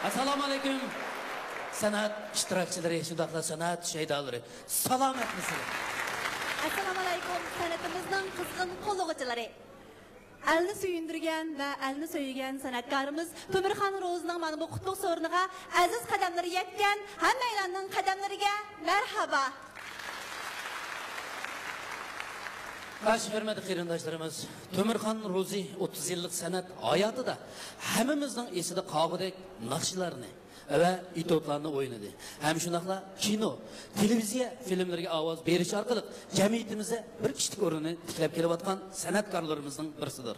Assalomu alaykum. Sanat ishtirokchilari, shundaqla sanat shaydolari. Salomatmisizlar? Assalomu alaykum sanatimizning qizg'in qo'llag'uvchilari. Elni suyundirgan va elni so'ygan san'atkorimiz To'mirxon Ro'zining mana bu qutlug' so'riniga aziz qadamlari yetgan hammalarning qadamlariga marhaba. Baş hürmetli qarindoshlarimiz, To'mirxon Ro'zi 30 yillik san'at hayotida hammamizning esida qolgudek naqshlarni va itotlarni o'ynadi. Ham shunaqla kino, televiziya filmlariga ovoz berish orqali jamiyatimizda bir kichik o'rinni tiklab kelayotgan san'atkorlarimizning birisidir.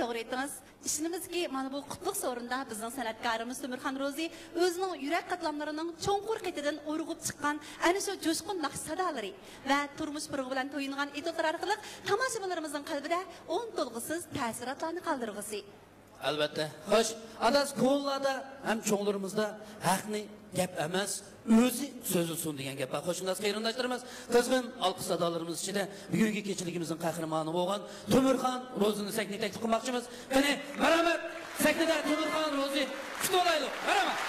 To'g'ri aytdingiz. İşimizki mana bu qutlug' so'rinda bizning san'atkorimiz To'mirxon Ro'zi o'zining yurak qatlamlarining cho'nqur qetidan o'rg'ib chiqqan ana shu jo'shqin naqsh sadolari va turmush purug'i bilan to'yingan itotlar orqali tomoshabinlarimizning qalbida to'lg'isiz ta'sirotlarni qoldirg'isi. Albatta. Xo'sh, adas ko'llarda ham cho'nglarimizda haqni gap emas, o'zi so'zilsin degan gap bor. Xo'shingiz qarindoshlarimiz, qizg'in olqish sadolarimiz ichida bugungi kechiligimizning qahramoni bo'lgan To'mirxon Ro'zini sahnada taklif qilmoqchimiz. Qani, marhamat, sahnada To'mirxon Ro'zi kutib olaylik. Marhamat.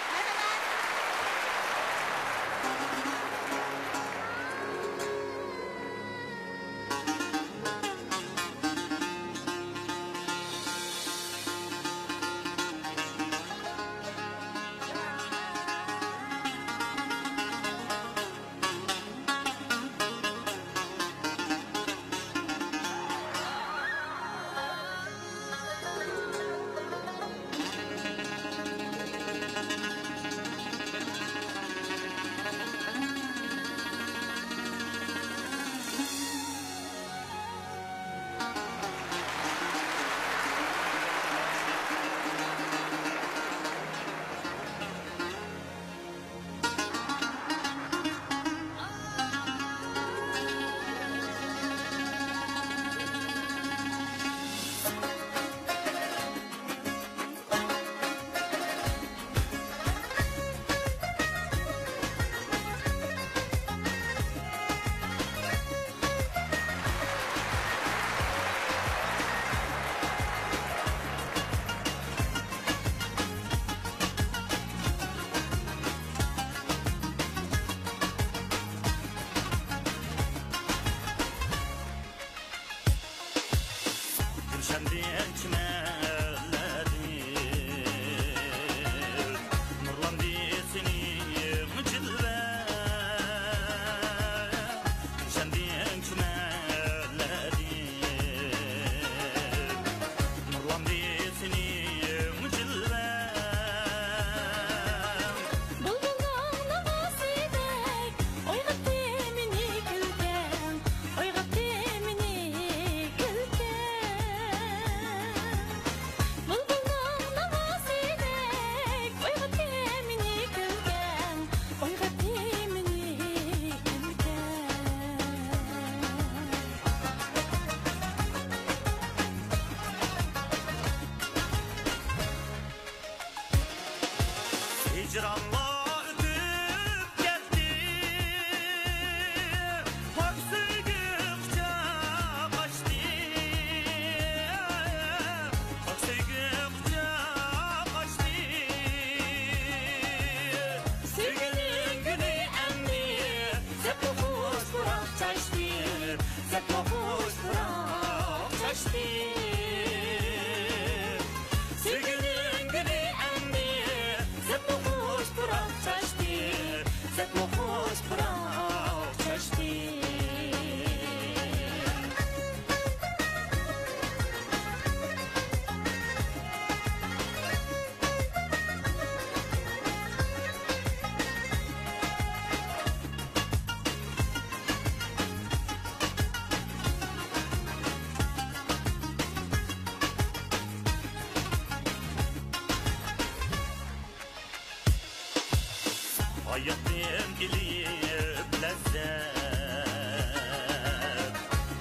Hayatım gelip lezzet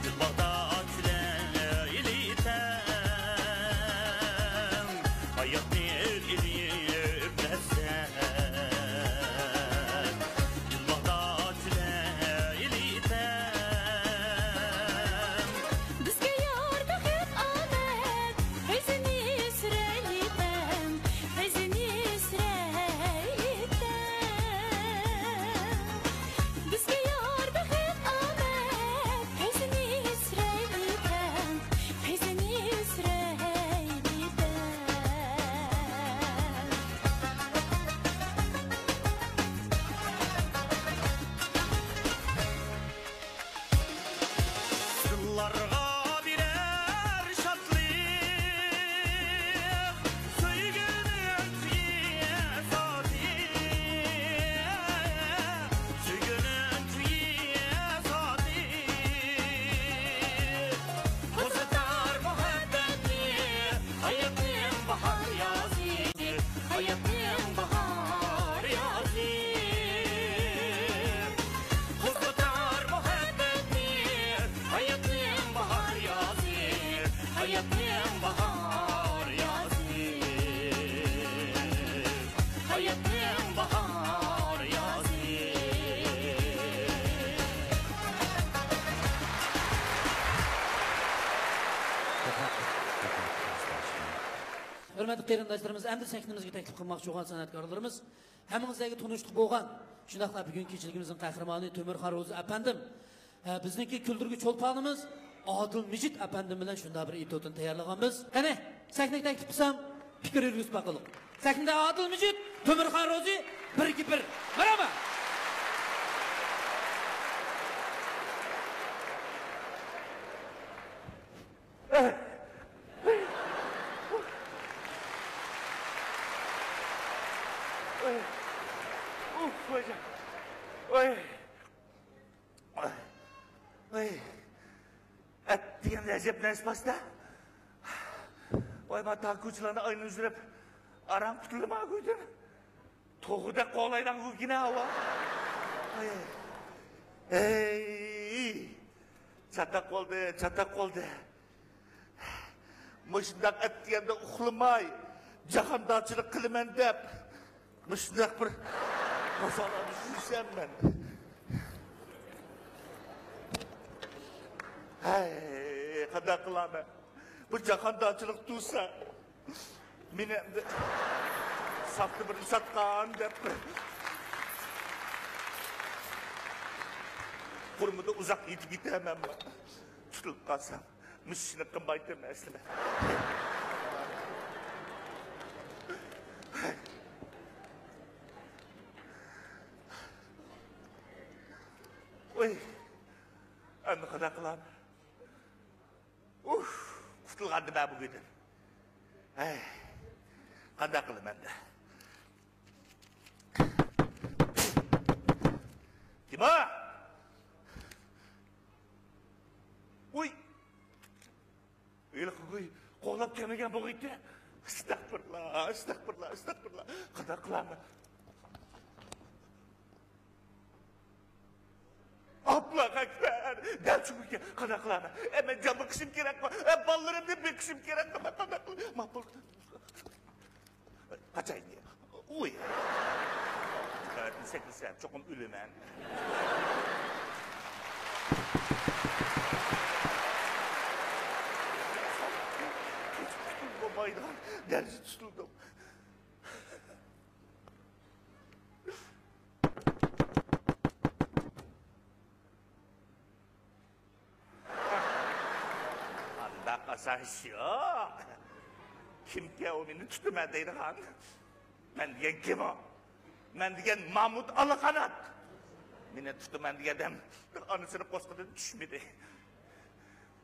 Yıllarda küleyliten Hayatım gelip lezzet Yıllarda küleyliten Bizge yar bakıp adet Feyzini süreliten Feyzini Hürmetli qarindoshlarimiz, endi sahnimizga taklif qilmoqchi bo'lgan san'atkorlarimiz, hammangizga tunishlik bo'lgan, shundaqla bugungi kechligimizning qahramoni Temirxon Ro'zi apandim. Bizniki kuldirgi cho'lponimiz Odil Mijit apandim bilan shunda bir etotini tayyorlaganmiz. Qani, sahnaga taklif qilsam, fikr yurgizib baqiliq. Sahnada Odil Mijit, Temirxon Ro'zi 1-2-1. Marhaba. Ettiğin Recep Nesbas'ta Oy ben takıcılarına aynı üzülüp aram kutulma koydum. Toğuda kolaydan kukine hava. Ey, çatak oldu. Mışındak ettiğinde uğlamay, cahandarçılık kılımen dep. Mışındak bir masala düşünsem ben. Hey, kadar kılama. Bu cahandarçılık dursa, mine sattı bir satkan dep. Kurumuda uzak yitip gidemem ben. Tutulup kalsam, mışını kımbaytım aslında. Oy, ne kadar kılam. Kutulgandı ben bu günden. Kadar kılım ben de. Kim o? Uy! Öyle koğlap gelmegen bu gitti. Estağfurullah. Kadar kılam ben. Abla kakber, del çünkü kadar kılama. Hemen camı kışım gerek var. Ballarım da bir kışım gerek var. Kadar kılama. Mahpul. Kaçayın diye. Uy. Evet, sen çokum ülümen. Babaydan dersi tutuldum. Asas yok. Kim ki o beni tutma deyirhan. Ben diyen kim o? Ben diyen Mahmut Alakanat. Beni tutma diyen anısını koskodan düşmedi.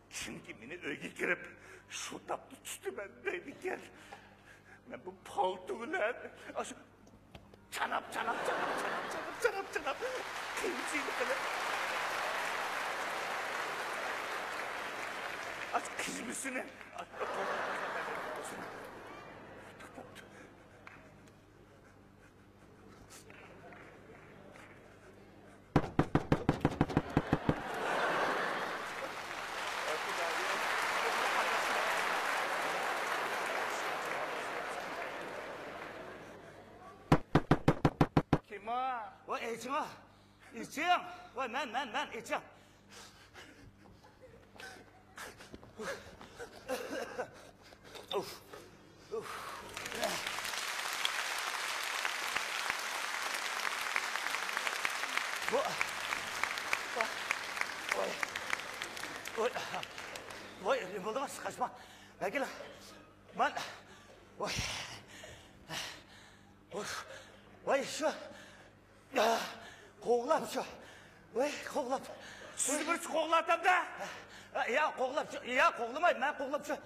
Kim ki beni öyle girip şu taptı tutma deyirken. Ben bu paltuyla çanap. Kimsiydi kadar. Aç kızmışsın. Kim o? O içeceğim. Ben içeceğim. Vay, yıldırmaz, kaçma. Belki lan. Vay şu. Koğlap şu. Vay koğlap. Sizi bir koğlatam da. Ya koğlap, ya koğlamayım, ben koğlap şu.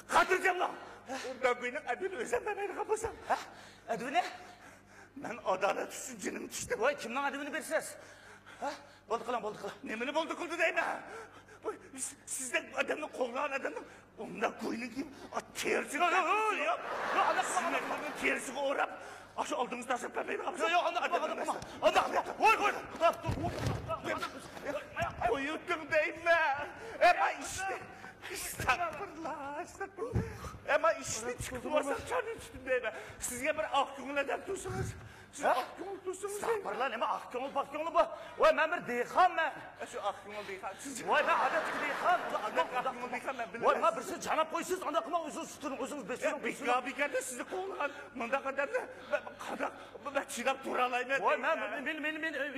Katıracağım lan. Orada benim adını özenmemeye kapasam. Adı ne? Ben adalet düşüncenim düştüm. Vay kimden adını verirsiniz? Boldu kılan. Nemini buldu kıldı değil mi? Sizden adamın koğlayan adamın ondan koyunu kim? Tersi Yok. Sizin adamın tersini uğrap. Aşı aldığınızda aşıp pembeyi kapasam. Yok, anlatma. Koy. Uyuttum değil mi? Ama işte. Estağfurullah. Ama işte çıkıp olsam canın üstündeyim. Sizge bir ak günlerden dursunuz. Akkoğul dursunuz. Estağfurullah nima ak ko'ngil bak ko'ngil bu. Voy men bir dehqonman. Şu akkoğul deyxansiz. Voy men odatdagi dehqon. Akkoğul deyxan ben Voy bilmem. men bir siz janab qo'ysiz, unda qilmang o'zingiz tuting, o'zingiz besuruq besuruq. Bika sizni qo'lgan. Bunda qadarda qadaq ben chidab tura olmayman. Voy men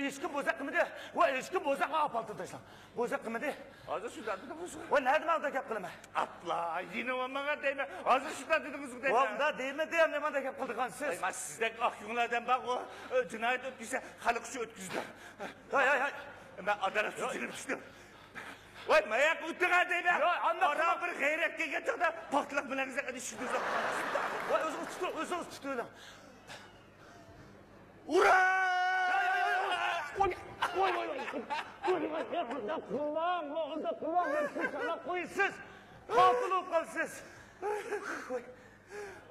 eshkim bo'zaq qilmadi. Voy eshkim bo'zaq apaltib tashlang. Bo'zaq qilmadi. Hozir shundan dedingiz. Voy nima demanda gap qilaman? Atla, yine olmagan deyman. Hozir shundan dedingiz deyman. Voy unda deymi deyam nimada gap qildigan siz? Mas sizdek akko'llardan bak o cinayet ötküzse halı kuşu ötküzdü. Hay. Ben adalet suçunu düştüm. Vay mayak ütüğe deyme. Ara bir gayretke getir de patlak bilenize kadar şükürüz. Voy o'zingiz tuting. Ura! Voy. Unda qilmang, siz janab qo'ysiz. Qotil bo'lib qolsiz.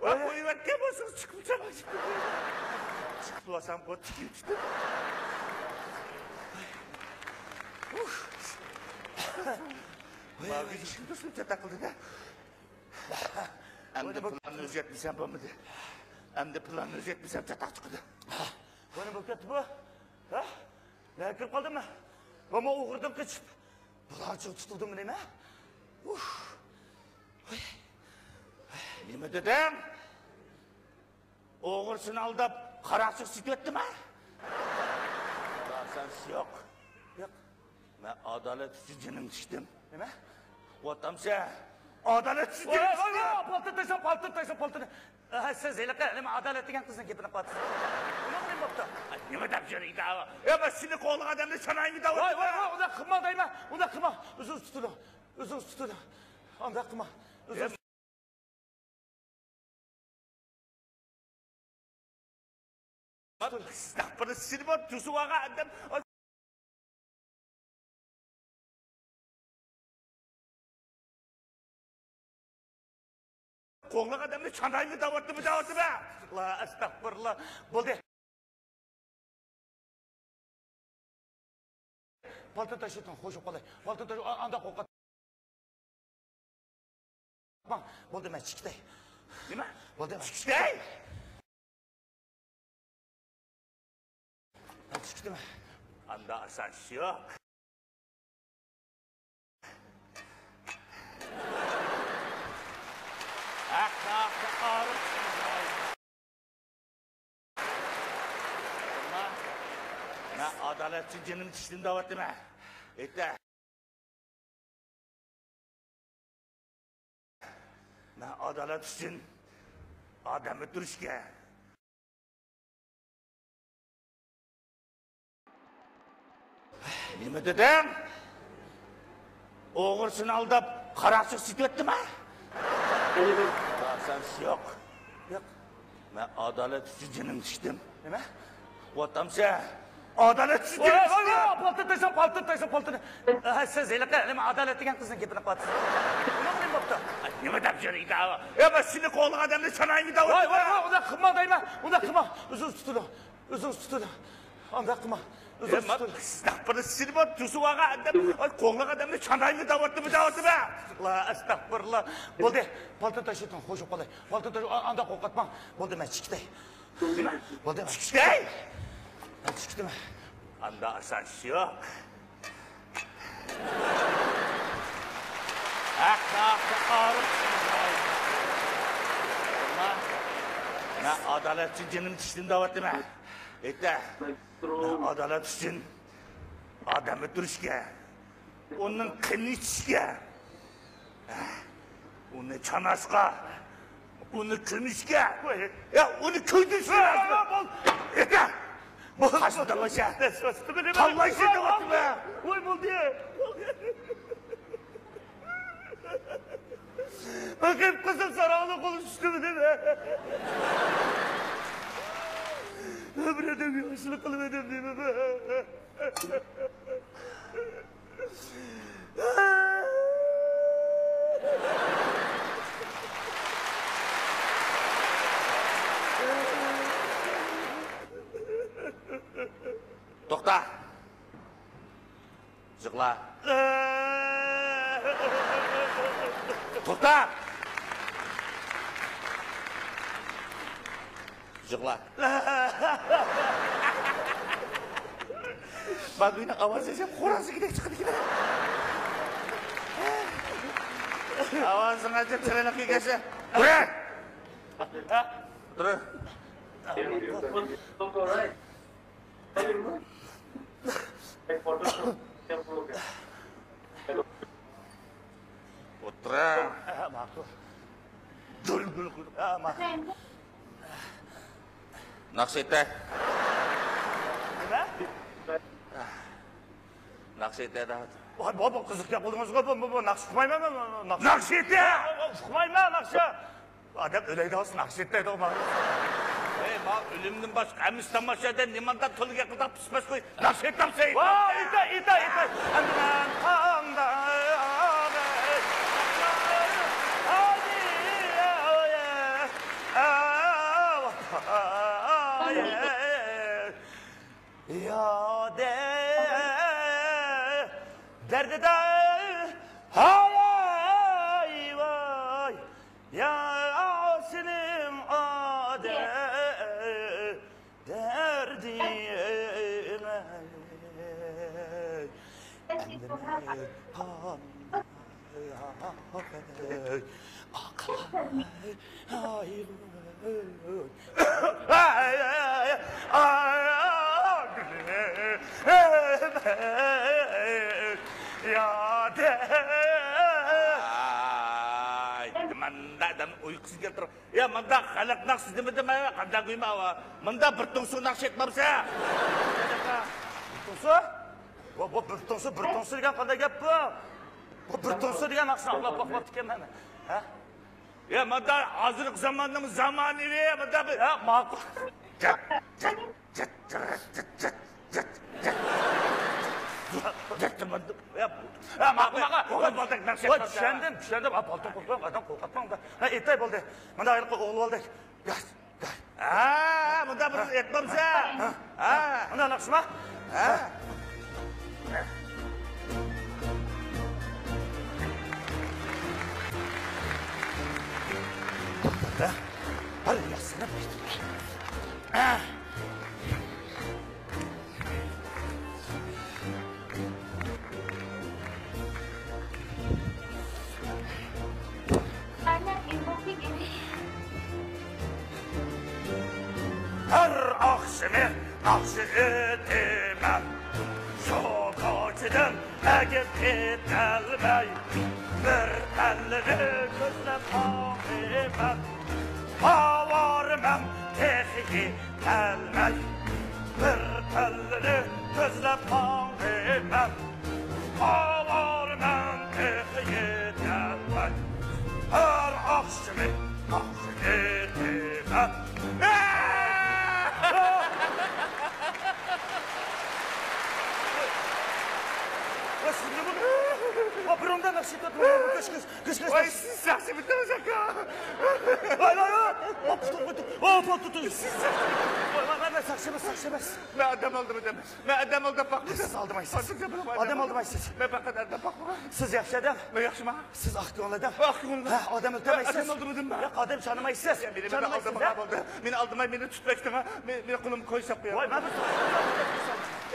Vay koyuverken basın çıkıp çabuk. Çıkıp basam bu tikip çıktı. Mavi şimdi üstüne takıldı da. Hem de planını özetmişsem bu mıydı? Hem de planını özetmişsem çatak çıktı. Bana bu kötü bu. Ha? Ne kirib qoldimmi? Ama o'g'irdim qochib. Bularcha tutildimmi nima? Nima dedim? Oğursun aldap qaraqchiq sütüttü mü? Sen yok. Yo'q. Ben adalet için canım düştüm. Nima? Vatamsa adalet için canım düştüm. Paltır taysan. Siz iliqa nima adalet degan qizning gapini qilyapsiz. Nima qiling bo'pti? Nima deb жүрейді ағы? Ben seni qo'lga adamni sanaymi da Voy, unda qilma deyman. Unda qilma. O'zingiz tuting. Unda qilma. Staqpını sinima tusuvaga adam. Qo'lga adamni sanaymi davatdi be. La astagfirullah. Bo'ldi. Palto tashitdan qo'shib qolay. Palto tash anda qo'rqat. Bo'ldi men chiqday. Nima? Bo'ldi. Chiqday. Chiqdimi? Anda asas yok. Ağrım. Ben adaletçi canım düştüm davet deme. Etle. Ben adalet için adamı duruşke. Nima dedim? Oğursun aldap qaraqchiq sütüttü mü? Sen yok. Yo'q. Ben adalet için canım düştüm. Nima? Vatamsa adalet için canım düştüm. Palto taysan. Siz iliqa nima adalet degan qizning gapini qilyapsiz. Nima qiling bo'pti? Nima deb жүрейді ағы? Ben seni qo'lga adamni sanaymi da Voy, unda qilma deyman. Unda qilma. O'zingiz tuting. Unda qilma. Staqpını sinima tusuvaga adam. Qo'lga adamni sanaymi davatdi be. La astagfirullah. Bo'ldi. Palto tashitdan qo'shib qolay. Palto tash anda qo'rqatmang. Bo'ldi men chiqday. Nima? Bo'ldi. Chiqday. Ben chiqdimi? Anda asas yok. Ağrım. Ben adalet için canım düştüm davet deme. Etle. Ben adalet için adamı duruşke. Onun kını içke. Onu çanaşka. Onu kınışke. Ya onu köydüşke. Etle. Bu hastalaşa. Tallaşa davet deme. Voy bo'ldi. Bakın kızım sarağını konuştu değil mi? Öbür adam yaşlı kılıvedim değil mi? Toxta. Zıqla. Toxta. Jıqla. Bak yine avaz edeceğim, korası gidek çıkıdı gibi. Avazın acı trenek yükese. Buraya! Dur. Otura. Makul. Dur. Makul. Naksete. Nima? Naksete daha. Voy, baba qiziq gapirdingiz-ku, bu naqsh uqmayman men. Naksete! Uqmayman naqshga. Adam o'laydi hozir naqsh etdi o'ma. Ey, ma ölümden başka emis tamaşadan limandan tolga qilib pishmas qo'y. Naksetam sey. Voy, ita. Andan qanda. Ya de derdi de hay vay ya senin ade derdine ya de Mandadan uykusu keltir. Ya manda xalq naqsiz demedim ya, qanday qo'yma va. Manda bir to'ngsu naqsh etmabsa. To'ngsu? Bu bir to'ngsu degan qanday gap bu? Bu bir to'ngsu degan naqshni Alloh boqmabdi ekanman. Ha? Ya manda hozirgi zamonning zamonaviy manda bir Ha, ma'qul. Ya ma'qul. O'g'il boldak naqsh Voy, etmabsa. tushundim. Palto qo'yib, adam qo'rqatmang da. Ha, etay bo'ldi. Mana ayol o'g'il oldik. Gaz. Ha, manda bir etmabsa. Ha. Mana naqshma? Ha. Hadi yasına bir. Her akşamı nakşı edemem. Sokakçıdan egip etelmey. Bir elini gözlem ağımem. Havarmam tehi gelmez. Bir elini gözlem ağımem. Havarmam tehi gelmez. Her akşamı nakşı edemem. Şimdi bunu apırımda nasıl tutmuyor? Kış. Vay siz saksı bittiniz aka. Vay. Hop tutun. Ben sakşımız. Ben adam oldum adam. Ben adam oldum bak. Siz aldım ay siz. Adam Adam aldım ay siz. Ben bak kadar da bak. Siz yaxşı adam. Ben yaxşı mı? Siz aklı adam. Aklı Ha, adam öldürmeyiz. Adam öldürmedim ben. Yok adam tanımayız. Beni aldım bana oldu. Beni aldım ay beni tutmaktın ha. Beni kolumu koysak ya. Vay ben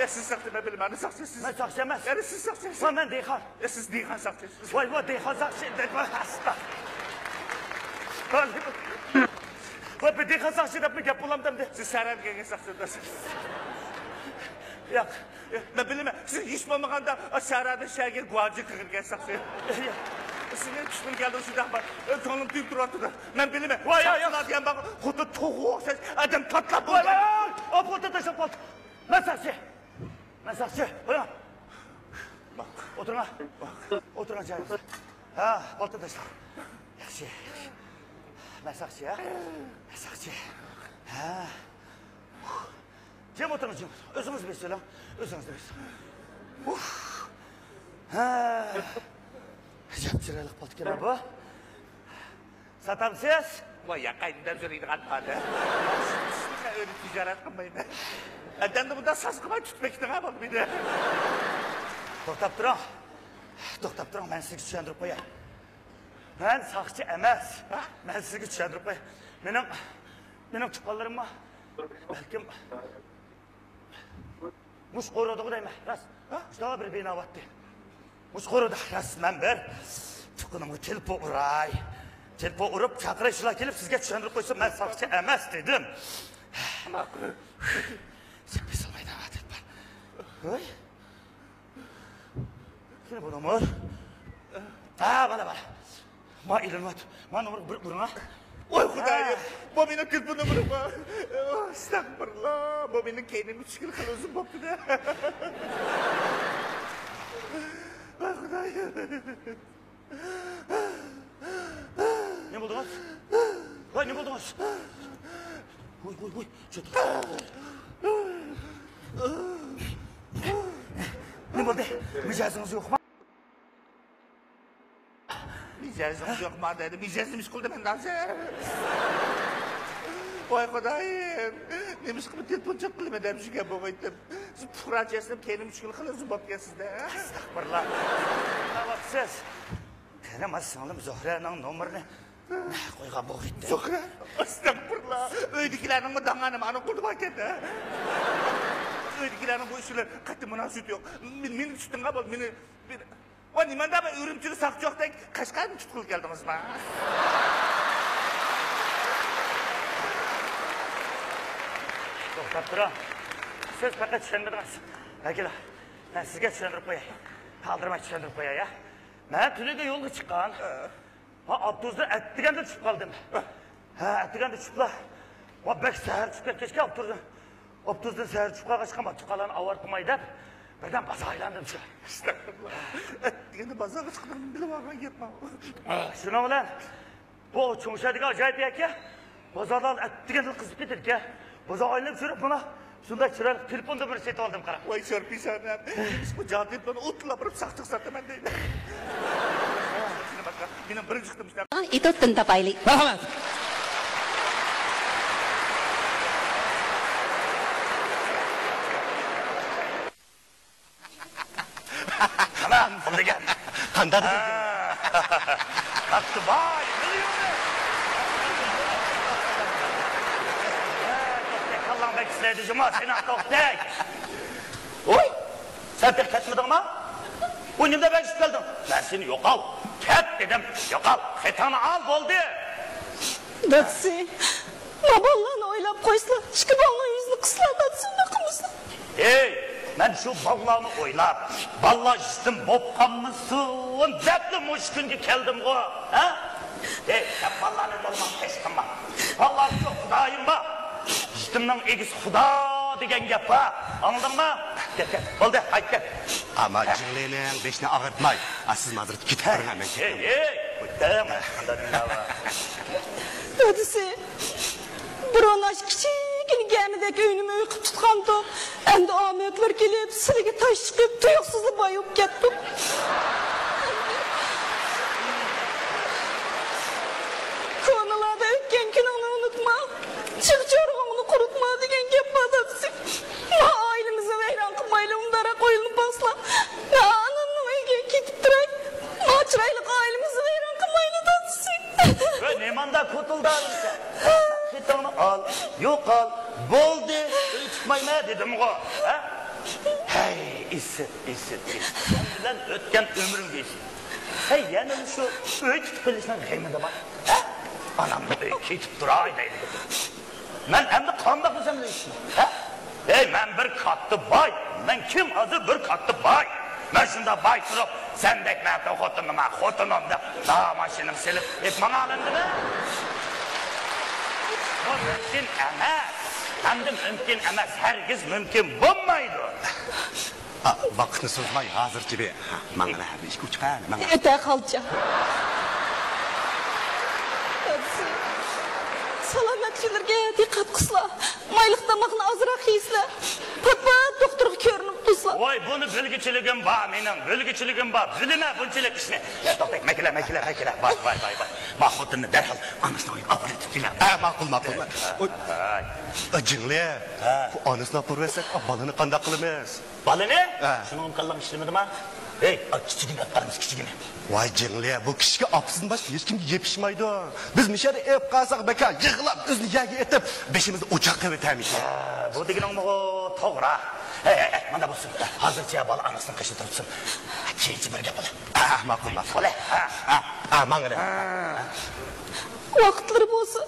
Siz saktı ben bilmem. Ne saktı siz? ben sakşamaz. Yani siz saktı. Ben deyxan. Siz deyxan saktı. Vay deyxan sakşı. Hasta. Vay bir deyxan sakşı da bir gap bulamdım de. Siz sarar genge saktıdasınız. Yok. Ben bilmem. Siz hiç olmaganda aşağıda şergel guacı kırırken saktı. Sizin düşman geldi şurada bak. Tonum tüyüp duratı. Ben bilmem. Vay ya. Saktılar diyen bak. Kutu toğu ses. Adam patlap. Vay. Hop otur. Ben sakşı. Buyurun. Bak. Oturma. Oturma canım. Ha, palto taşla. Yaxşı. Mesakçı ha? Mesakçı. Ha. Cem oturun Cem. Özünüz bir söyle. Özünüz bir söyle. Ha. Çok çıraylık palto kenar bu. Satamsız. Vay yakayından sonra kalmadı. Öyle ticaret kılmayın. Adam da bundan saz kılmayı tutmaktan ha bak bir de. To'xtab turing, men sizga tushuntirib qo'yay. Men saqchi emas. Men sizga tushuntirib qo'yay. Benim tıkkallarım mı? Belki muş korudu değil mi? Ras. Daha bir bina battı. Muş korudu. Rasmen bir tıkkınımı telpo uray. Telpo urup çakıra işler gelip sizge düşündürüp koysam ben sakçı emez dedim. Sen bir salmayı devam et ben. Oy. Kine bu numar? Bana. Ma ilan vat. Ma numar buruna. Oy Xudayım, bu benim kız bu numaram var. Estağfurullah, bu benim kendimi müşkül kılıyorsun bu ne? Oy Xudayım. Ne buldunuz? Vay ne buldunuz? Oy. Çöt. Ne buldu? Micazınız yok mu? Micazım yok mu dedi, micazım işgulde ben danser. Oy Xudayım, neymiş gibi telefon çok kılım edem şüke bu gittim. Siz Fransızcasını kendimi müşkül kılıyorsun bu ne sizde? Estağfurullah. Siz. Tanımazsın Zohra'nın numarını. Koyga bu gitti. Zohra, estağfurullah. Öydekilerin mi danganım, anı kurdu bak etti. Öydekilerin bu işler katı münasüt yok. Meni tutun kabul, meni... O nimanda ben ürümçülü sakçı yok da Kaşkay mı tutkul geldiniz bana? To'xtab turing. Siz faqat tushundiringiz. Akalar, men sizga tushuntirib qo'yay. Qaldirmay tushuntirib qo'yay ya. Men tuniga yo'lga chiqqan. Ha, avtobusda atdiganda tushib qoldim. Ha, atdiganda tushiblar. Va bek sahar tushib ketgach, avtobusdan sahar tushib qolgach, tuqqanlarni avortmay deb birdan baza aylandim shu. Estağfurullah. Atdiganda bazaga chiqdim, bilib olgan gapman. Shuning bilan bu cho'ngshadigan ajoyib aka. Bozorlar atdiganda qizib ketirdi. Bozor aylanib yurib buni shunday chiroyli telefonda bir set oldim qarab. Voy shorpishanar. Bu jadid bilan o'tlab birib saqchiq sataman deydi. Benim birinchi chiqdim ishlab. Itotdan tapaylik. Rahmat. Tamam, oldu gel. Kandadı. Kalktı bay, biliyorum. Allah'ım bekçileydi cuma, seni toktek. Oy, sen pek ketmedin mi? Önümde ben çıkıldım. Ben seni yok al. Ket dedim, yok al. Ketanı al, oldu. Datsi, babalarını oylap koysla, çıkıp onun yüzünü kısla Datsi, ne kımızla? Hey, ben şu ballarını oylap, ballar üstüm bopkanmışsın, depli muşkuncu keldim o. Ha? Hey, sen ballarını olmak peşkin bak. Ballar çok Xudayım bak. Üstümden egiz Xuda degen gap ha. Anladın mı? Gel, oldu, haydi gel. Ama cığlayının beşine ağırtmay. Siz mazırt gitar hemen. Hey, kutlayım. Datsi, bir onaş kiçikini gemideki önümü uykup tutkandım. Endi Ahmetler gelip, silgi taş çıkıp, tuyuksuzlu bayıp gettim. Konularda ötken günahını unutma. Çık çorğunu kurutma degen gep var Datsi. Ma ailemize veyran kılmayla umdara koyulun basla. Ma ananın evge ketip duray. Ma çıraylık ailemize veyran kılmayla Datsi. Ve nemanda kurtuldu sen. Ketanı al, yok al, boldu, çıkmayma dedim o. Ha? Hey, issit. Sen bilen ötken ömrüm geçti. Hey, yani şu öykü bilişine kıymında bak. Ha? Anam da öykü tuturaydı. Ben hem de kandak mısın deyişim. Ha? Hey, ben bir kattı bay. Ben kim hazır bir kattı bay. Ben şunda bay turup, sen dekmekte xotunum da, daha maşinim silip, hep bana alındı mı? Bu mümkün emez. Hem de mümkün emez. Herkes mümkün bulmaydı. Vakitini sozmay hazır gibi. Bana bir iş uçkan. Öte kalca. Datsi, salametçilerge dikkat kısla. Maylık damakını azırak yiyisle. Pat doktorga körünüp tuzla. Oy, bunu bilgiçiligim var benim, bilgiçiligim var. Bilime bunçilik işini. Topek, mekile. Vay. Mahmut'unu derhal anasını oyun aparatif bile. Makul. Cığlaya. Bu anısına pırversek balını kandak kılımız. Balını? Şunu kallam işlemedim ha. Ey, kichigini yaplarımız kichigini. Vay jingle, bu kişiga apsızın başka hiç kimga yepishmaydi. Biz mishari ep qalsaq baka yig'lab o'zini yaga etib, beshimizni o'choqqa o'tamiz. Bu deganing o to'g'ri. Mana bo'lsin. Hozircha bola anasini qishib turibsin. Keyinchi bir gap bo'la. Ma'qul, ma'qul. Bo'la. Mang'ina. Vaqtlari bo'lsa,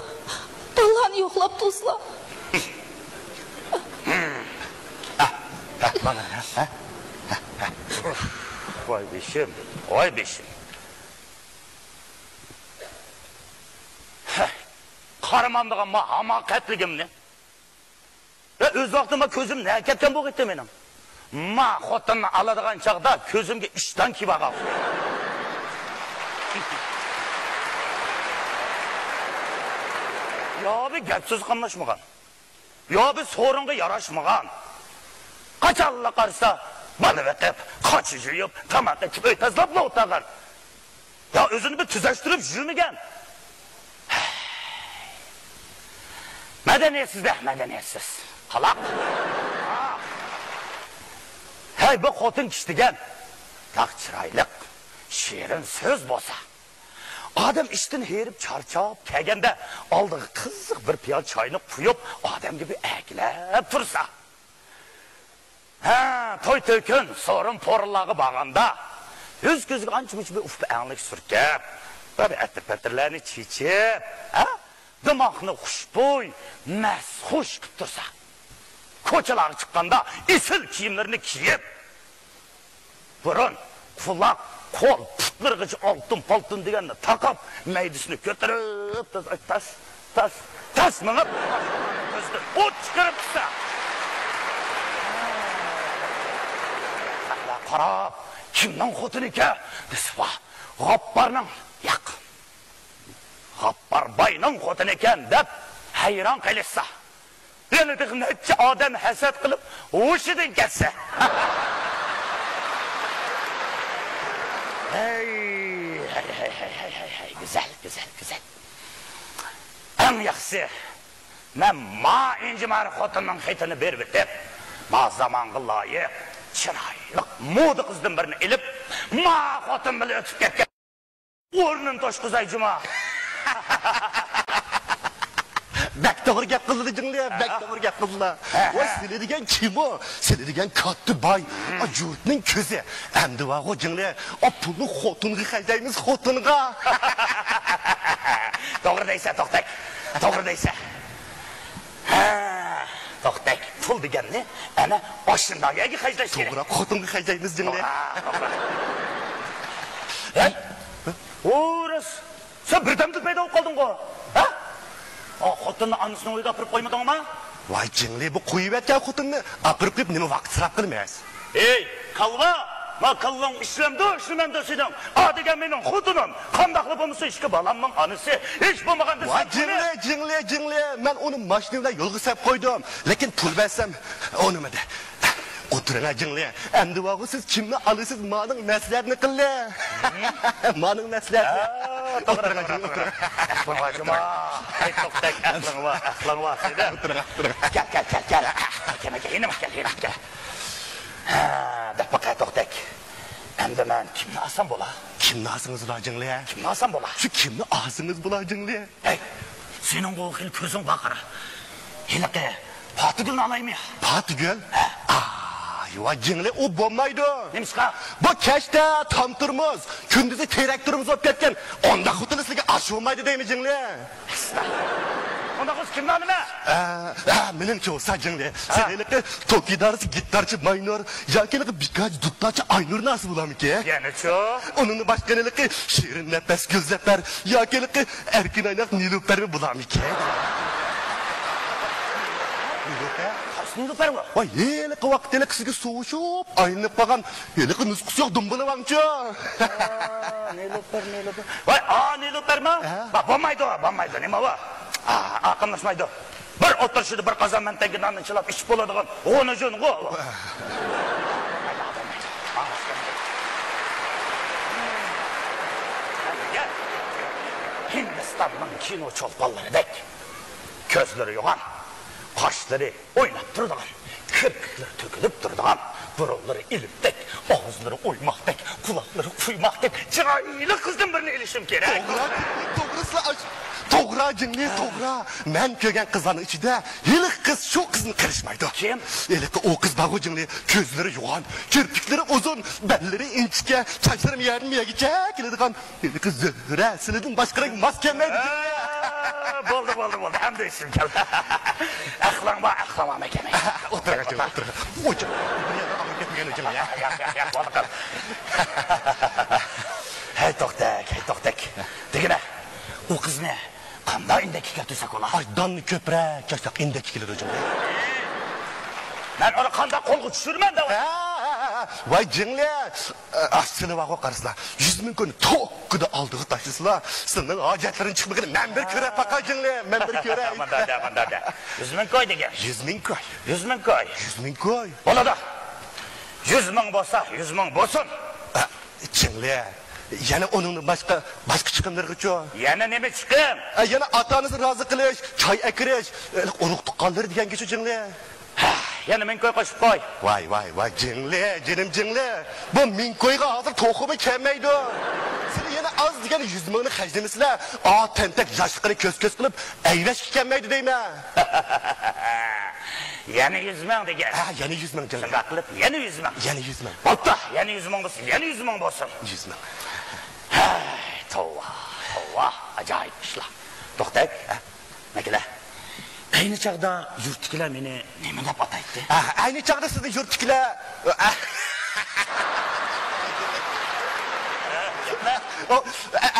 balani yo'qlab to'slar. Mang'ina. Voy beshim, voy beshim. Qaramandigan ma hamoqatligimni. Ya o'z vaqtimda ko'zim ne ketgan bo'lg'itdi mening. Ma xotinni aladigan chaqda ko'zimga ishdan kelib qoldi. Yo bir gapsiz qamlashmagan. Yo bir so'ringa yarashmagan. Qachonla qarsa bana vetip, kaçı yiyip, tamakta kip ötezlap ne otagan. Ya özünü bir tüzeştirip yürümegen. Medeniyetsiz be, medeniyetsiz. Kalak. Hey bu kotun kiştigen. Tak çıraylık, şiirin söz bosa. Adam işten herip çarçap, kegende aldığı kızık bir piyal çayını kuyup, adam gibi eklep tursa. Toy tökün, sorun porlağı bağanda. Yüz gözü ançmış bir ufku anlık sürkep. Böyle etir-petirlerini çiçip. Dımağını huşboy, mes hoş kıptırsa. Koçalar çıkkanda isil kiyimlerini kiyip. Burun, kulak, kol, pıtlargıcı altın paltın digenle takıp, meydisini götürüp, tas mınıp, gözünü ot çıkarıp kısa. Qarab, kimning xotini ekan desa, G'apparning yo'q. G'appar boyning xotini ekan deb hayron qilsa. Yana necha odam hasad qilib, o'shidan ketsa. Hey, güzel. Eng yaxshi. Men ma injimar xotinning xetini berib deb, ma zamonga loyiq çıraylık, moda kızdım birini elip, ma xotin bile ötüp ketken. O'rnin toshqizay juma. Bak doğru gap qildi jingle, bak doğru gap qildi. Voy seni degan kim o? Seni degan katta boy, yurtning ko'zi. Endi va o jingle, o pulni xotinga qaydaymiz xotinga. To'g'ri deysan, to'xtak. To'g'ri deysan. To'xtak, pul deganni ana oshindaga qaydlash kerak. To'g'ri, xotinga qaydaymiz jingle. Hey. O'ris, sen birdamlik paydo bo'lib qolding-ku. Ha? Xotinni anasini o'yga apirib qo'ymadingmi? Voy jingle, bu qo'yib aytgan xotinni apirib qo'yib nima vaqt sarf qilmaysiz? Ey, qalva, ma qallang ishlamda sening. Degan mening xotinim, qandaqli bo'lmasa ishga balamning onasi, hech bo'lmaganda voy jingle, men uni mashinada yo'lga sap qo'ydim, lekin pul bersam, o nimada? O'tiring jingle. Endi vaqt siz kimni olasiz? Mening maslahatni qildi. Mening maslahatni. O'tiring jingle. Aqlingga ay to'xtak, aqlingga sida. O'tiring. Kel. Daqqa to'xtak. Endi men kimni olsam bo'la? Kimni olsangiz bo'la jingle? Kimni olsam bo'la? Shu kimni olsangiz bo'la jingle? Hey, sening bu xil ko'zing baqara. Hiliqi, Patugulni olaymi? Patugul? Voy jingle, o bo'lmaydi. Nemishqa? Bu kechda tom turmiz, kunduzi terakturimiz olib ketgan. Onda xotin sizga ashulmaydi deymi jingle? Onda qiz kimdan nima? Menimcha o'sa jingle. Seniki tokidarsi, gitarchi Maynur, yoki birkaç duttachi Aynur nasib bo'lamiki? Yana-chu? Onun başkanılığı Şirin Nefes Gözleper, yoki Erkin Aynak Nilüfermi bo'lamiki? Nilüfer mi? Vay, yeni vaqtda sizga so'vushib, aynib qolgan, yeni nusxasi yo'q dumbilavamchi. Nilüfer. Vay, Nilüfer mi? Bo'lmaydi, nima bu? Aqlashmaydi. Bir o'tirishida bir qozon mantangi nonni chilab ichib bo'ladigan, o'ni jo'ngo. Hindistonning kino cho'lponlaridek ko'zlari yo'g'on, qoshlari o'ynab turadigan, kirpiklari to'kilib turadigan, burunları iliptek, ağızları oymaktek, kulakları kuymaktek, çıraylı kızın birini ilişim gerek. To'g'ri jinli, to'g'ri. Men ko'rgan qizlarning ichida yiliq qiz shu qizni qilishmaydi. Kim? Yiliq o qiz bag'u jinli, ko'zlari yo'g'on, kirpiklari uzun, ballari inchga, sochlari yarmiyagicha keladigan yiliq qiz Zuhra. Sizlardan boshqalar mos kelmaydi. Bo'ldi. Hamda isim keldi. Aqlama mekame. O'tir. O'tir. Ketmagan uchun ya. Yo'q. Hey to'xtak. Degina. O kız ne? Qanday indeki keltirsak olar? Ay, danni ko'proq kashaq indeki keladi o'zim. Men uni qanday qo'lga tushirman-da. Voy jinli, asli vaqo qarasizlar. 100 ming kun to'qqida oldiga tashlasizlar. Sizning hojatlaring chiqmagan. Men bir ko'ra paqa jinli, men bir ko'ra. Manda. 100 ming koy degan. 100 ming koy. 100 ming koy. 100 ming koy. Bo'ladi. 100 ming bo'lsa, 100 ming bo'lsin. Jinli. Yana onun başka chiqimlargacha. Yana nima chiqim? Yana ota-onani rozi qilish, choy akirish, urug' tuqqanlar degangacha jinli. Yana men koy qo'shib qo'y. Voy, jinli, jinim jinli. Bu ming koyga hozir to'ximi kelmaydi. Siz yana az degan 100 mingni xajlamasizlar. Tentak yoshliqni ko'z qilib, ayvash kelmaydi deyman. Yana 100 ming degan. Yana 100 ming jinli. Shunday qilib, yana 100 ming. Yana 100 ming. Bo'pti, yana 100 ming bo'lsin, yana 100 ming bo'lsin. 100 ming. Tova, ajoyib ishlar. To'xtak, makala. Ayni chaqda yurtkilar meni nima deb ataydi? Ayni chaqda sizni yurtkilar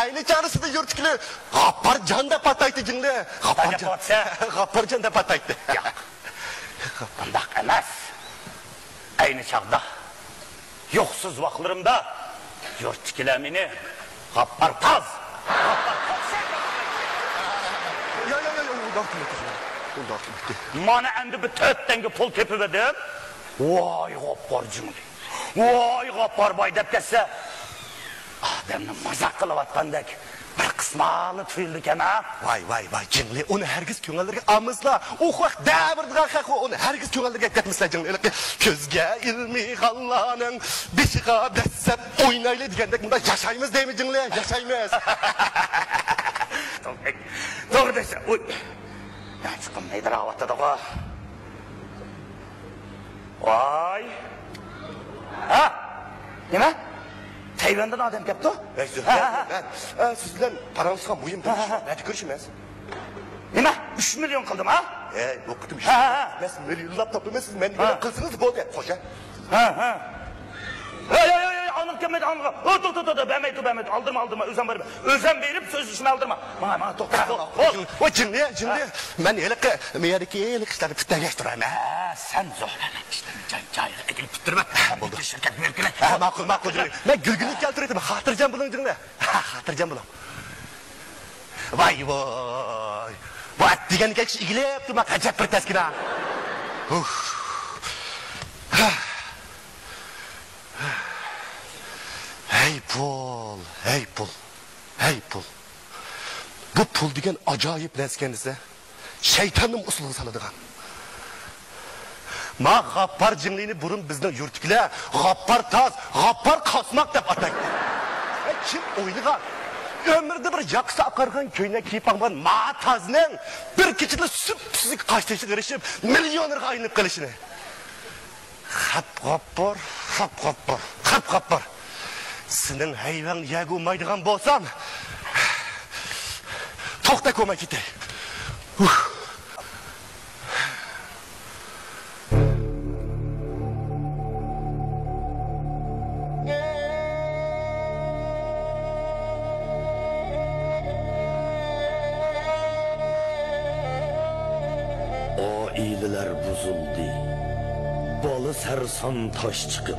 ayni chaqda sizni yurtkilar G'affarjon deb ataydi jinli. G'affarjon deb ataydi. Yo'q. Bundoq emas. Ayni chaqda yo'qsiz vaqtlarimda yurtkilar meni G'affar Taz. Mana endi bir 4 tanga pul tepib edim. Voy G'affar jinli. Voy G'affar boy deb kelsa, odamni mazaq qilayotgandek bir qismali tuyuldi ekan-a. Voy, jinli, uni hargiz ko'ngillarga olmaslar. U vaqt davrdigan haq, uni hargiz ko'ngillarga ketmaslar jinli. Ko'zga ilmiy g'allaning beshiga dasab o'ynayli degandek bunda yashaymiz deymi jinli? Yashaymiz. To'g'ri desa, uy. Chiqmaydi ravatda-da. Voy. Nima? Tayvandan odam kelibdi? Siz bilan parangiz ham muhim bo'lishi. Nima ko'rishimiz? Nima? 3 million qildim, ha? O'qidim. Mas millionlab topmaysiz, men nima qilsangiz bo'ldi, qo'sha. Anıl kelmedi, anıl. Bemaydi. Aldırma. Özem verip söz işimi aldırma. Bana to'xta. O jinli. Men Amerikalik ishlarni bittagashtirayım. Sen Zuhrani ishlarni joyiga qilib bitirma. Bo'ldi. Shirkat berkini. Ma'qul jinli. Men gulgunlik keltirdim. Xotirjam bo'ling jinli. Xotirjam bo'ling. Voy. Bu at deganiga igilib turma, qajab bir taskina. Hey pul. Bu pul degan ajoyib narsa. Shaytonning usuliga soladigan. Ma G'affar jinlini burun bizning yurtkilar G'affar Taz, G'affar Qasmoq deb ataydi. Kim o'ylagan? Ömrde bir yaksa akargan köyüne kiyip alman Mataz'ın bir keçide süpsüzük kaçtaşı karışıp milyonlarga ayınıp kalışını. Hap G'affar. Senin hayvan yagu maydıgan bolsam to'xta ko'ma ketay. Aileler buzuldu. Balı sersan taş çıkıp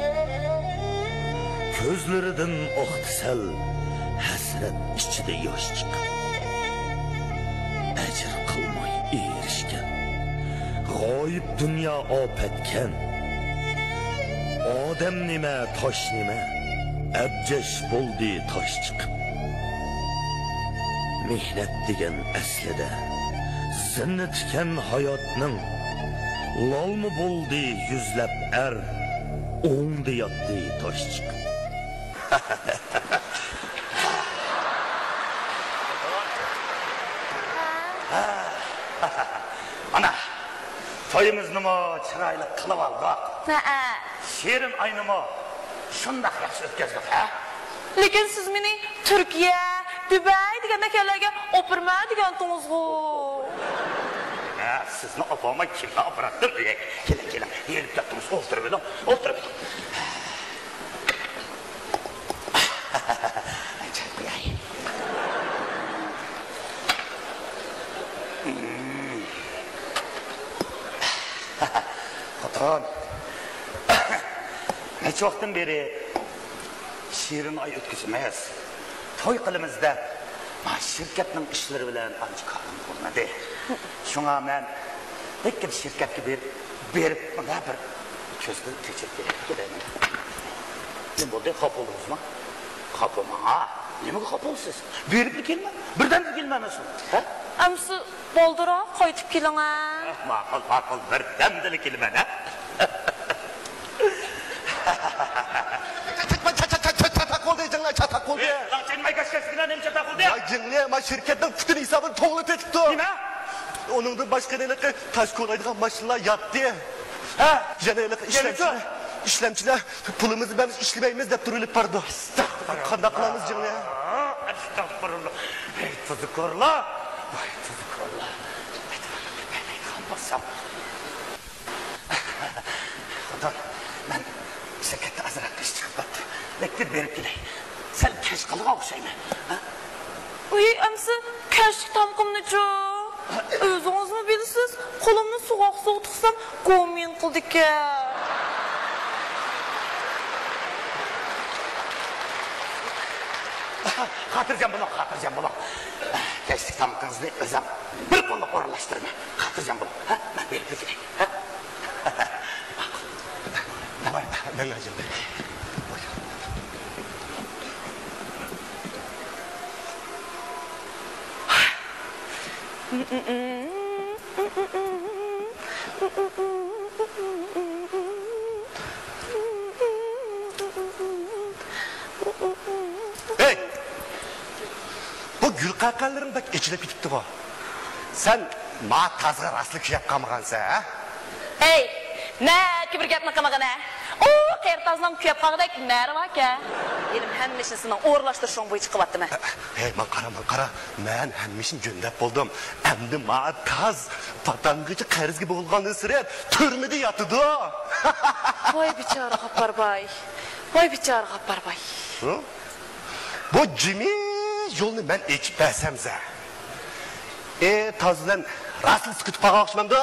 gözlerinden aktı sel, hasret içinde yaş çıkıp ecir kılmay erişken, gayip dünya afetken, Adem nime taş nime ebceş buldu taş çıkıp mihnet degen eslede zinnetken hayatının lal mı buldu yüzlep er o'ngda yotdi toshchiq. Ana, to'yimizni mo chiroyli qilib oldik. Shirin oynimi shundoq yaxshi o'tkazdik, ha? Lekin siz meni Turkiya, Dubay degan makanlarga opirma degandingiz-ku. Sizni opama kimga operadim? Keling, yerib ketdingiz, o'ltirib edim. Xotin, necha vaqtdan beri shirin oy o'tkazmaymiz. To'y qilimizda shirkatning ishlari bilan ancha qarim bo'lmadi. Shunga men lekin shirkatga berib mana bir ko'zga kechirib kelaman. Nima bo'ldi? Xafa bo'ldingizmi? Xafama. Nimaga xafa bo'lsiz? Berib kelma. Birdan kelmamiz. Ha? Amsi boldiroq qaytib keling a. Ma'qul birdamdalik kelman ha. Çatak oldu. Lan sen maygaşkasından hem çatak oldu ya. Ya cimriye ama şirketten bütün hesabını toğlut etti. Nima? Onun da başka neyle taş kolaydıgan maşınlar yattı. Ha? Jeneyle işlemçiler pulumuzu ben işlemeyimiz de durulup vardı. Kandaklarımız cimriye. Estağfurullah. Ey tuzukorlar. Vay tuzukorlar. Ben kalmasam. Xotin, ben şirkette azırak iş çıkıp battım. Lektir berip geleyim. Sen keş kalığa okşayma. Uy, amsi keşik tamqımnıcı. Özünüz mü bilsiz? Kolumni soğuk tutsam gomin qildik ya. Hatırcan bunu. Keşik tamqınızı özüm. Bir kolluk oralaştırma. Hatırcan bunu. Ben berip geleyim. Ben acım. Hey! Bu gül kalkanların da içilip gitipti bu. Sen ma tazga rastlık yapkamıgansa ha? Hey, ne ki bir gapni qilmagan ha? O qertazlam kuyab qolgandek nari vaka. Elim hammasini o'rlashtirishim bo'yicha qilyapman. Hey, man qara. Men hammasini jo'ndab bo'ldim. Endi ma taz patangıcı qarz gibi bo'lgandan sira turmida yotidi. Voy bechora G'affarboy. Bu jimi yo'lni men echib bersamza. Taz bilan rasl kutib qolmoqchiman-da.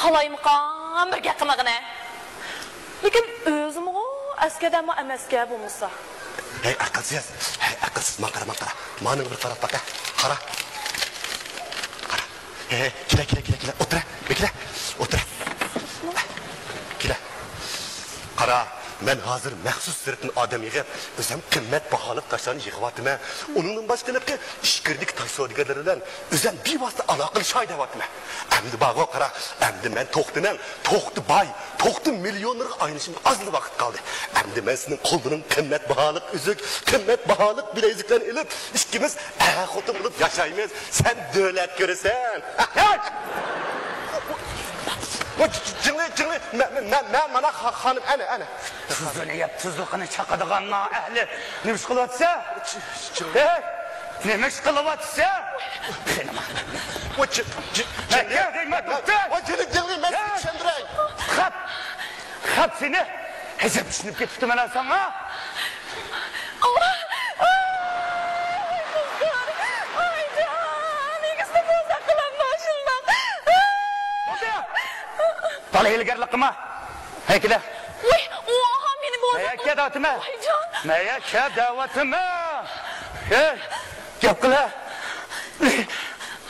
Qalaymiqan bir gap qilmagan ha? Lekin o'zim askardanmi emasga bo'lmasa. Hey akılsız man qara. Manın bir qarab baqa. Qara. Hey, kela. Otur. Bekle. Otur. Kela. Qara. Men hazır məxsus sirtin adam yığıb, özüm qimmat bahalı taşlarını yığıvadım. Onundan başqa nəpki işkirdik taş savdogarları bilan özüm bir vasitə aloqali şaydavatım. Endi bağa qara, endi men to'xti boy, to'xti millionlarga aynışımga azlı vaqt qoldi. Endi men senin qo'lingdan qimmat bahalı üzük, qimmat bahalı bileziklarni ilib, ikkimiz xotin bo'lib yashaymiz. Sen davlat ko'rasan. Cingli, ben bana hanım, ana. Tuzunu yap, tuzluğunu çakadığanla ehli. Nemiş kılıvatsa? Nemiş kılıvatsa? O cingli, ben seni çendireyim. Xat seni hesap düşünüp getirdim ben sana. Tala ilgirliqima. Heykile. Uy, oha benim bu. Meyake davatime. Ay can. Meyake davatime. Hey, gap qila.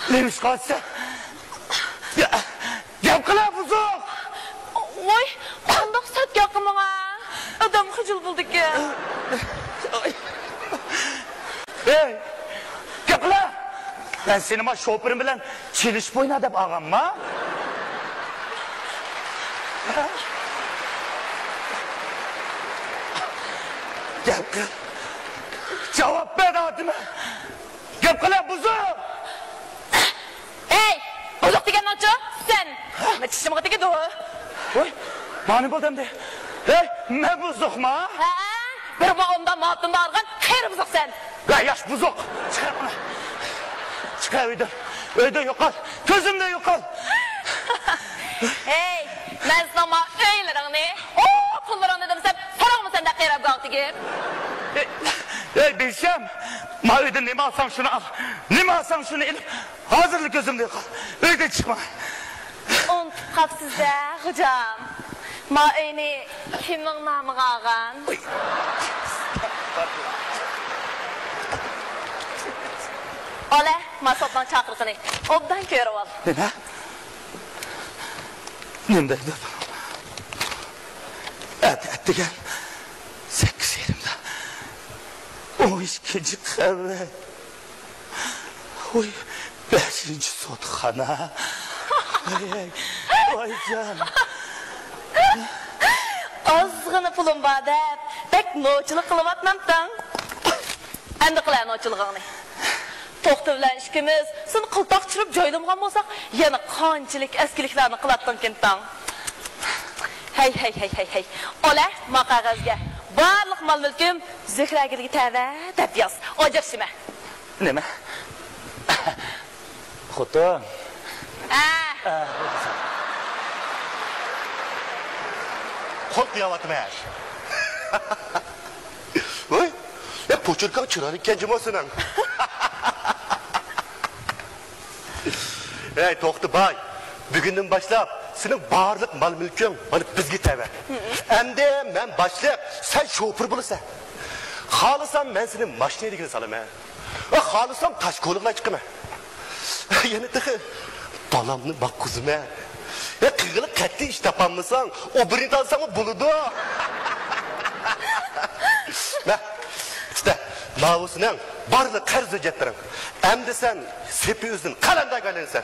Neymiş qolsa? Gap qila buzuq. Uy, qandoq sat gapqilmaga. Adam xijil bo'ldik ya. Hey, gap qila. Ben seni ma şopirim bilan çelişip oyna deb olganman. Cevap ver adime. Gep kala buzuk. Hey, bozuk degen noçu, sen. Ne çişime gittik o? Oy, mani buldum de. Hey, ne buzuk ma? Ha? Bir bağımda mahtında argan, hayır bozuk sen. La yaş buzuk. Çıkar bana. Çıkar öyle. Öyle yok al. Gözümde yok al. Hey, ben sana öylerini, o pullarını dedim sen, soran mı sen de kıyırıp kalktı gir? Hey bilsem. Ma öyle ne mi alsam şunu al. Ne mi alsam şunu el. Hazırlık gözümde yok al. Öyle çıkma. Unutup kapsız da hocam. Ma öyle kimin namı kalgan? Ole, ma soptan çakırısını. Obdan körü ol. Ne? Nemde dur. Hadi gel. 8 yerimde. 12. kavre. Oy, 5. sotkana. Ay can. Azgını pulum var dep, pek noçuluk kılıp atmamdan. Endi kılay noçuluğunu. Toxtu bilen işkimiz, sen kıltak çırıp joylamgan bolsak, yana qançilik eskiliklerini kılattın kentan. Hey. Ola, ma qağazga. Barlıq mal mülküm, zükragilgi təvə, dep yaz. Ocaq şime. Neme? Xutun. Korkuyavatım eğer. Oy, poçurkan çırar ikenci masının. Hey toxtu bay, bugünden başlap senin barlık mal mülkün bana bizgi teve. Endi men başlayıp sen şoför bulursan. Halısan ben senin maşineye dikini salam ha. Halısan taş kolukla çıkma. Yine tıkı balamını bak kuzum ha. Ya kıyılık katli iş tapanmısan o birini alsan o buludu. İşte mavusuna barlık karz öcettirin. Hem de sen sepi üzdün kalanda galensen.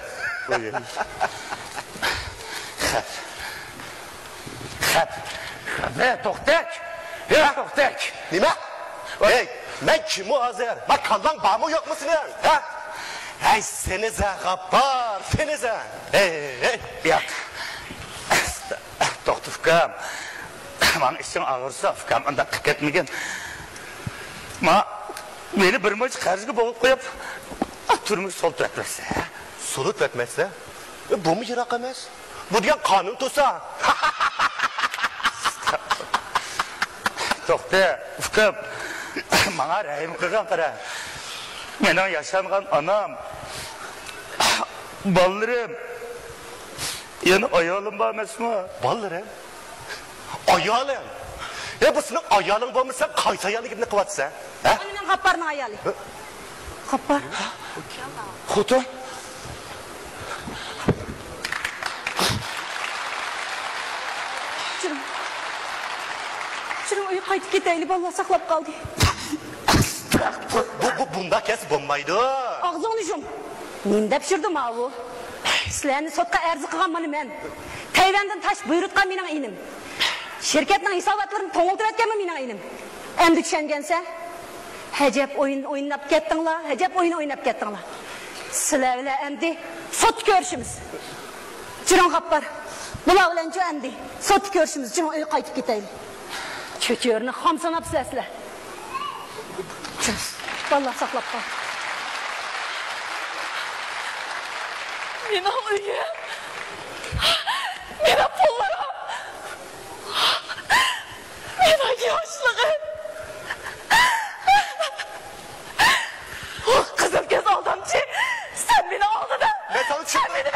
Ne toktek? Ya toktek. Nime? Hey, ben kim o Azer? Bak kaldan bağımı yok musun ya? Ha? Hey senize kapar, senize. Hey. Yok. Toktu fıkam. Man işin ağırsa fıkam anda tıketmegen. Ma beni bir maç karşıga boğup koyup turmuş sol etmezse. Solut etmezse? Bu mu yırak emez? Bu diyen kanun tutsa. Toktu fıkam. Bana rahim kırgan kara. Benim yaşangan anam. Ballarım. Yani ayağım var mesela. Ballarım. Ayağım. Ya bu senin ayağın var mı sen kaysa ayağını gibi ne kıvatsa? Annemin kapparını ayalı. Kappar. Hutun. Şunun uyu kayıt gideyli vallahi saklap kaldı. Bunda kes bombaydı. Ağzını jum. Ninde pişirdim ha bu? Sizlerini sotka erzı kıgan bana men. Tayvan'dan taş buyrutkan benim inim. Şirketin hisabatlarını toğultup etken mi benim inim? Endi düşengense, hecep oyun oynap kettin la, hecep oyun oynap kettin la. Sizlerle endi sot görüşümüz. Cırın kapar. Bula bilenci endi sot görüşümüz. Cırın uyu kayıt gideyli. Çöçüyorunu hamsanap sizler. Vallahi saklap kal. Benim uyum. Benim pullarım. Benim yaşlığım. Oh kızım kez aldım ki sen beni aldın da. Ben sana Sen beni